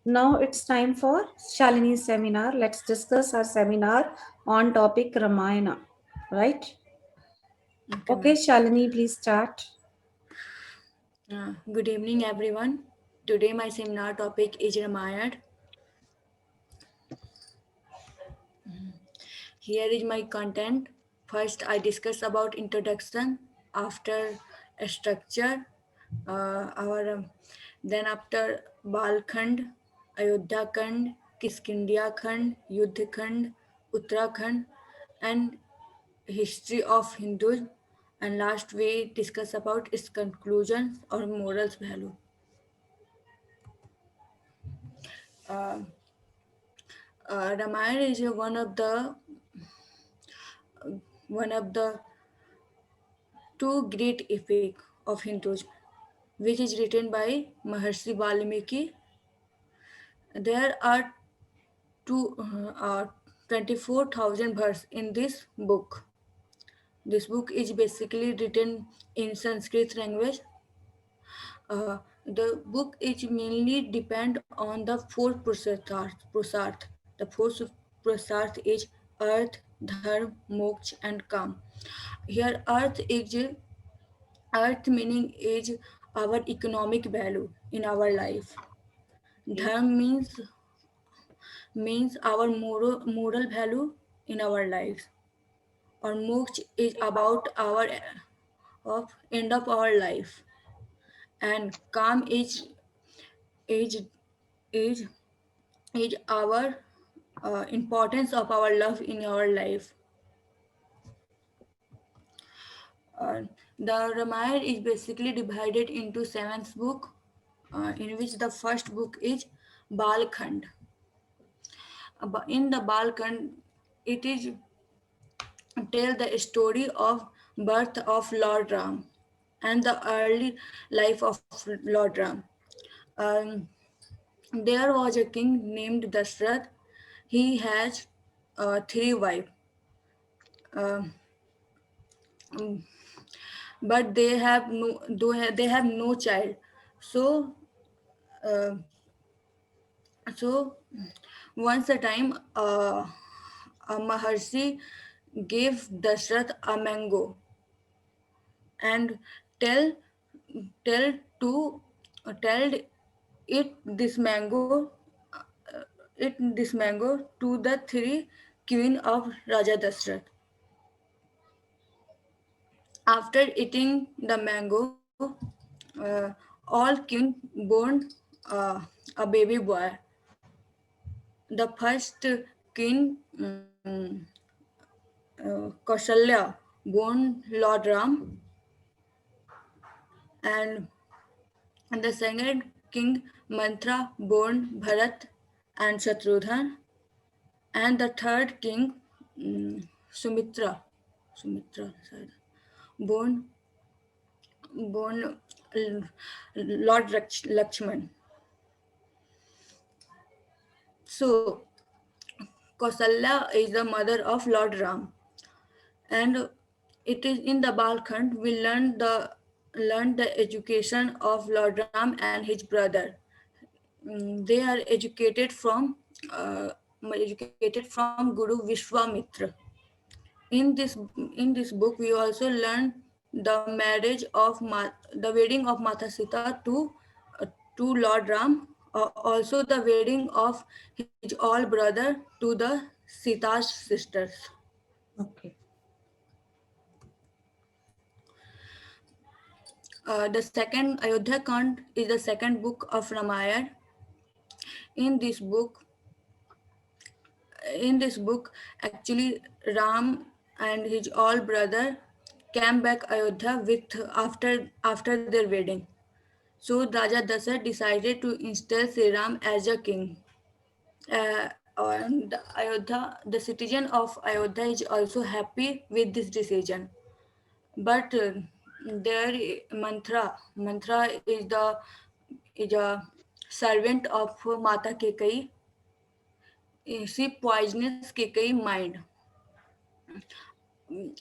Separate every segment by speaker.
Speaker 1: Now it's time for Shalini's seminar. Let's discuss our seminar on topic Ramayana. Right?
Speaker 2: Okay,
Speaker 1: Okay,
Speaker 2: ma'am.
Speaker 1: Shalini, please start.
Speaker 2: Good evening, everyone. Today, my seminar topic is Ramayana. Here is my content. First, I discuss about introduction. After a structure, our then after Balkhand, Ayodhya Khand, Kiskindia Khand, Yuddh Khand, Uttarakhand, and history of Hinduism. And last, we discuss about its conclusions or morals value. Uh, Ramayana is one of the two great epic of Hinduism, which is written by Maharshi Valmiki. There are 24,000 verses in this book. This book is basically written in Sanskrit language. The book is mainly depend on the four prasarth. The four prasarth is earth, dharma, moksha, and kam. Here, earth meaning is our economic value in our life.
Speaker 1: Okay.
Speaker 2: Dharma means our moral value in our lives. Or moksha is about our of end of our life. And calm is is is our importance of our love in our life. Uh, the Ramayana is basically divided into seven books, in which the first book is Balkhand. In the Balkhand, it is tell the story of birth of Lord Ram and the early life of Lord Ram. Um, there was a king named Dashrath. He has three wives, uh, um, but they have no child. So uh, so once a time, a Maharshi gave Dashrath a mango and tell tell to tell it this mango to the three queen of Raja Dashrath. After eating the mango, all queen born uh, a baby boy. The first king, Kausalya, born Lord Ram, and the second king, Mantra, born Bharat and Shatrudhan, and the third king, mm, Sumitra, sorry, born born Lord Lakshman. So Kausalya is the mother of Lord Ram, and it is in the Balkhand we learn the education of Lord Ram and his brother. They are uh, educated from Guru Vishwamitra. In this book, we also learn the wedding of Mata Sita to Lord Ram, also the wedding of his all brother to the Sita's sisters.
Speaker 1: Okay.
Speaker 2: The second Ayodhya Kand is the second book of Ramayana. In this book, in this book, actually Ram and his all brother came back Ayodhya with after their wedding. So Raja Dasar decided to install Sri Ram as a king. And the citizen of Ayodhya is also happy with this decision. But there Mantra is a servant of Mata Kekai. She poisons Kekai mind.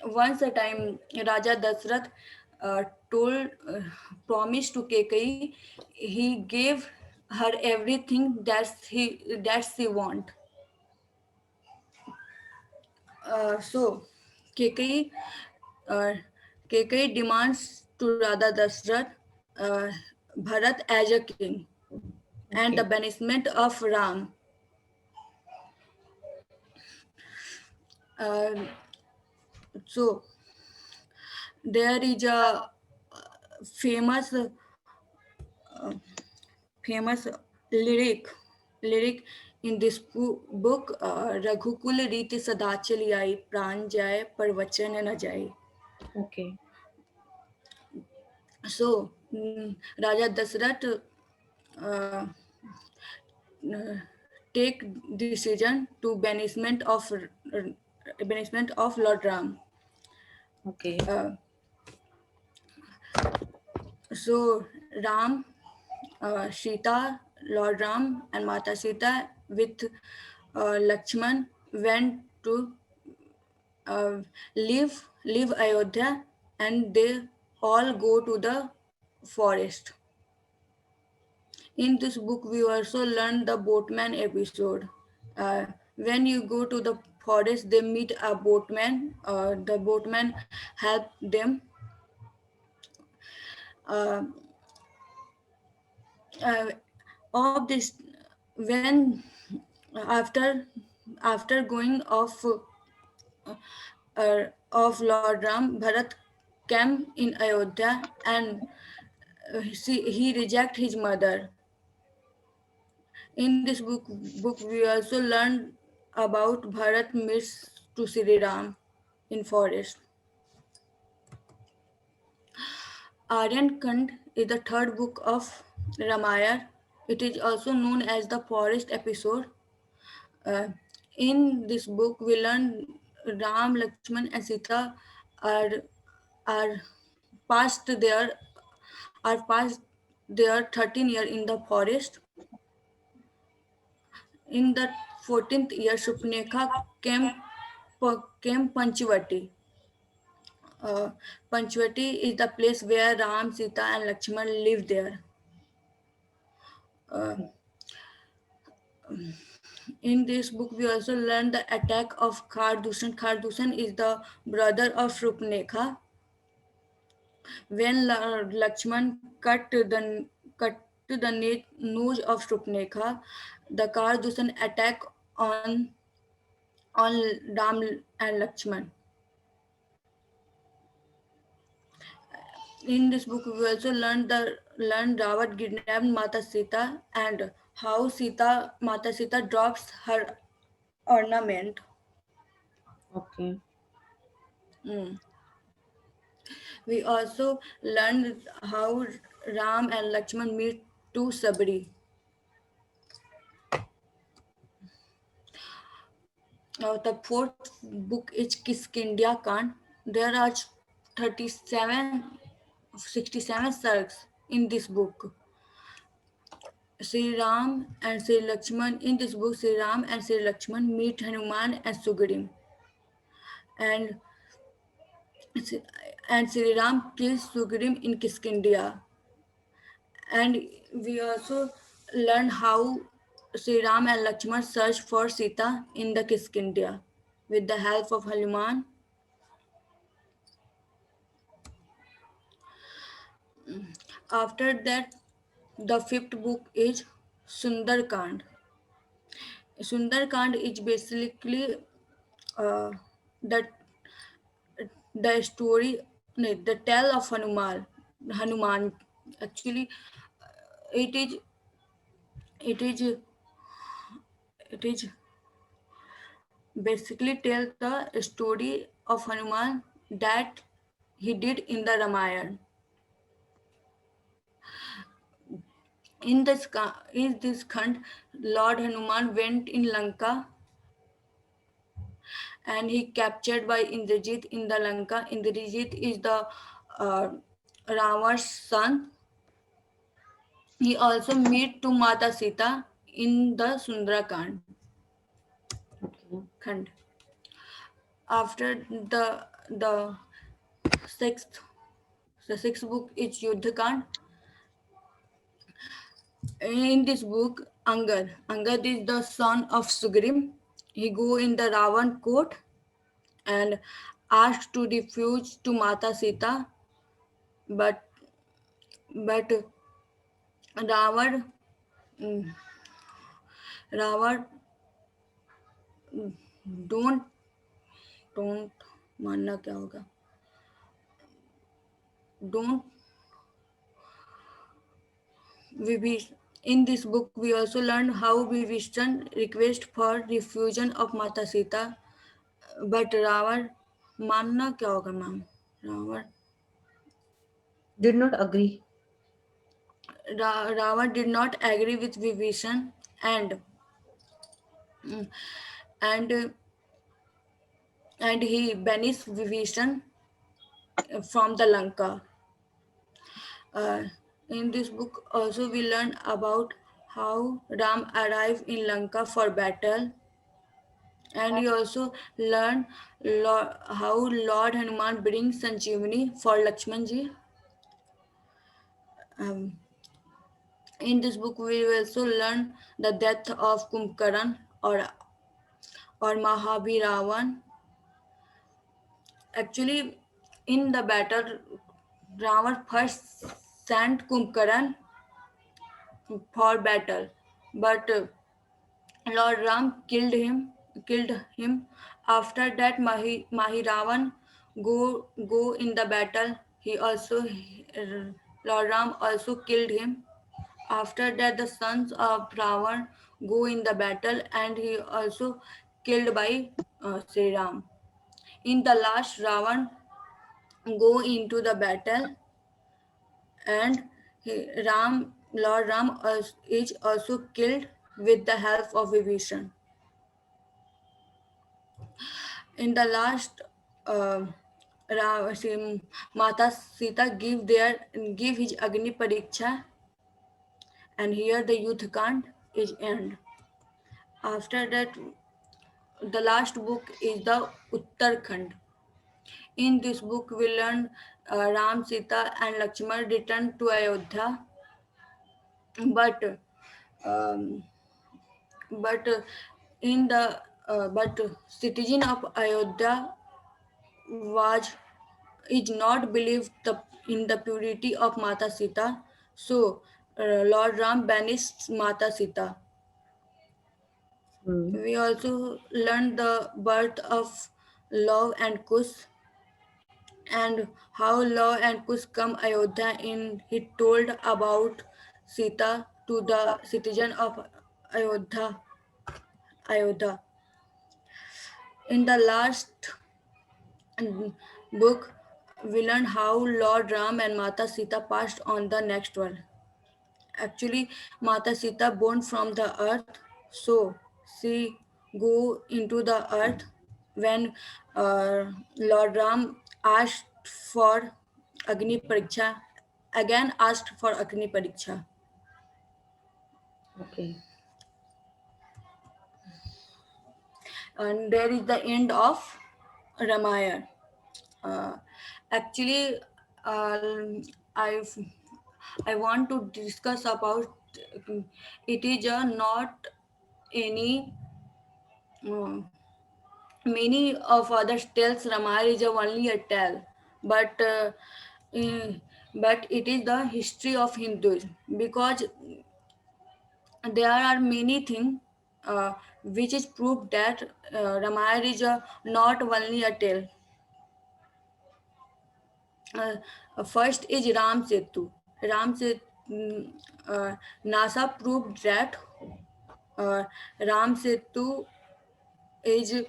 Speaker 2: Once a time, Raja Dasrath uh, told, promised to Kekai, he gave her everything that's she want. So Kekai uh, Kekai demands to Radha Dasrath Bharat as a king and the
Speaker 1: Okay.
Speaker 2: banishment of Ram. Uh, so there is a famous famous lyric in this book, रघुकुल रीति सदा चली आई प्राण जाए पर वचन न जाए.
Speaker 1: Okay.
Speaker 2: So Raja Dasrath uh, uh, take decision to banishment of Lord Ram.
Speaker 1: Okay.
Speaker 2: Uh, so Ram, Sita, Lord Ram, and Mata Sita with Lakshman went to uh, leave Ayodhya, and they all go to the forest. In this book, we also learn the boatman episode. When you go to the forest, they meet a boatman. The boatman help them. Uh, uh, of this, when after after going of Lord Ram, Bharat came in Ayodhya, and he reject his mother. In this book we also learn about Bharat meets to Sri Ram in forest. Aryan Kand is the third book of Ramayana. It is also known as the forest episode. Uh, in this book, we learn Ram, Lakshman, and Sita are are past their past their 13 year in the forest. In the 14th year, Shupnekha came Panchvati. Panchvati is the place where Ram, Sita, and Lakshman live there. Uh, in this book, we also learn the attack of Khardushan. Khardushan is the brother of Shupnekha. When Lakshman cut the nose of Shupnekha, the Khardushan attack on Ram and Lakshman. In this book, we also learn Ravat kidnapped Mata Sita and how Mata Sita drops her ornament.
Speaker 1: Okay.
Speaker 2: Mm. We also learned how Ram and Lakshman meet to Sabri. The fourth book is Kiskindia Kand. There are 37, 67 sargs in this book. Sri Ram and Sri Lakshman. In this book, Sri Ram and Sri Lakshman meet Hanuman and Sugrim, and and Sri Ram kills Sugrim in Kiskindia. And we also learn how Sri Ram and Lakshman search for Sita in the Kiskindia with the help of Hanuman. After that, the fifth book is Sundarkand. Sundarkand is basically uh, the the story, no, the tale of Hanuman. Actually, it is it is it is basically tell the story of Hanuman that he did in the Ramayana. In this khand, Lord Hanuman went in Lanka and he captured by Indrajit in the Lanka. Indrajit is the uh, Rama's son. He also met to Mata Sita in the Sundarakand
Speaker 1: Okay.
Speaker 2: Khand. After the sixth the sixth book is Yuddhakand. In this book, Angad is the son of Sugrim. He go in the Ravan court and asked to refuse to Mata Sita, but but Ravan Ravan don't don't मानना क्या होगा don't Vibhishan. In this book, we also learned how Vibhishan request for refusion of Mata Sita, but Ravan मानना क्या होगा ma'am Ravan
Speaker 1: Did not agree.
Speaker 2: Ravan did not agree with Vibhishan and and and he banished Vibhishan from the Lanka. Uh, in this book, also we learn about how Ram arrived in Lanka for battle, and we also learn how Lord Hanuman brings Sanjeevani for Lakshmanji. Um, in this book, we will also learn the death of Kumbkaran or Mahabhiravan. Actually, in the battle, Ravan first sent Kumbkaran for battle, but Lord Ram killed him. After that, Mahiravan go in the battle. He also Lord Ram also killed him. After that, the sons of Ravan go in the battle, and he also killed by Sri Ram. In the last, Ravan go into the battle, and Lord Ram is also killed with the help of Vibhishan. In the last, uh, Mata Sita give his Agni Pariksha, and here the Yuddha Kand is end. After that, the last book is the Uttarakhand. In this book, we learn Ram, Sita, and Lakshman return to Ayodhya, but um, but in the but citizen of Ayodhya was is not believed in the purity of Mata Sita. So Lord Ram banished Mata Sita.
Speaker 1: Hmm.
Speaker 2: We also learned the birth of Love and Kush and how Love and Kush come Ayodhya in he told about Sita to the citizen of Ayodhya. Ayodhya. In the last book, we learn how Lord Ram and Mata Sita passed on the next world. Actually, Mata Sita born from the earth, so she go into the earth when Lord Ram asked for Agni Pariksha, again asked for Agni Pariksha.
Speaker 1: Okay.
Speaker 2: And there is the end of Ramayana. Uh, actually, I I want to discuss about it is not any uh, many of other tales. Ramayana is only a tale, but uh, but it is the history of Hinduism because there are many things which is proof that Ramayana is not only a tale. First is Ram Setu. Ram Setu, NASA proved that uh, Ram Setu is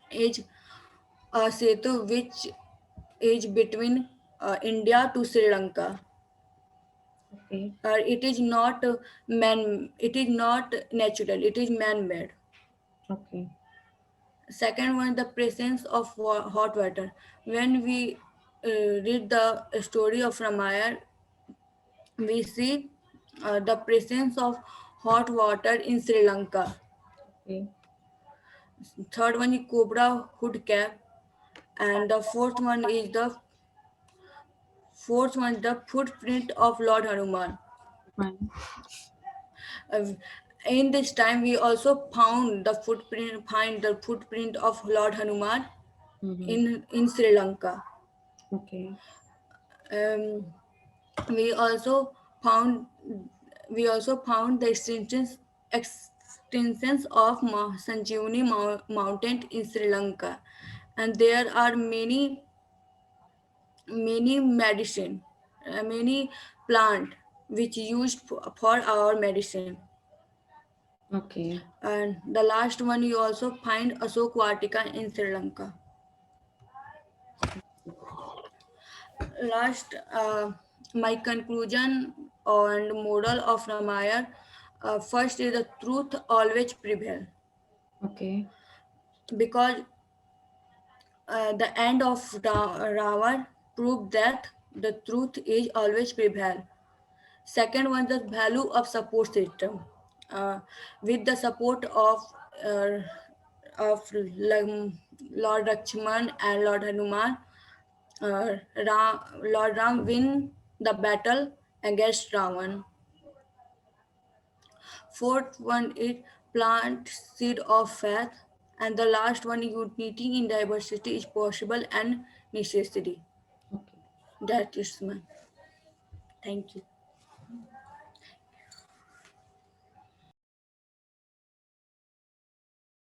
Speaker 2: is a setu which is between India to Sri Lanka.
Speaker 1: Okay.
Speaker 2: It is not man. It is not natural. It is man-made.
Speaker 1: Okay.
Speaker 2: Second one, the presence of hot water. When we read the story of Ramayana, we see the presence of hot water in Sri Lanka.
Speaker 1: Okay.
Speaker 2: Third one is cobra hood cap, and the fourth one is the footprint of Lord Hanuman.
Speaker 1: Fine.
Speaker 2: Uh, in this time, we also find the footprint of Lord Hanuman
Speaker 1: Mm-hmm.
Speaker 2: in Sri Lanka.
Speaker 1: Okay.
Speaker 2: Um, we also found we also found the extensions of Sanjeevani mountain in Sri Lanka, and there are many plant which used for our medicine.
Speaker 1: Okay.
Speaker 2: And the last one you also find Asok Vatika in Sri Lanka. Last, my conclusion and model of Ramayana. First is the truth always prevail,
Speaker 1: Okay.
Speaker 2: because the end of Ravan proved that the truth is always prevail. Second one, the value of support system. With the support uh, Lord Lakshman and Lord Hanuman, Lord Ram win the battle against Ravan. Fourth one is plant seed of faith, and the last one, unity in diversity is possible and necessary.
Speaker 1: Okay.
Speaker 2: That is my thank you.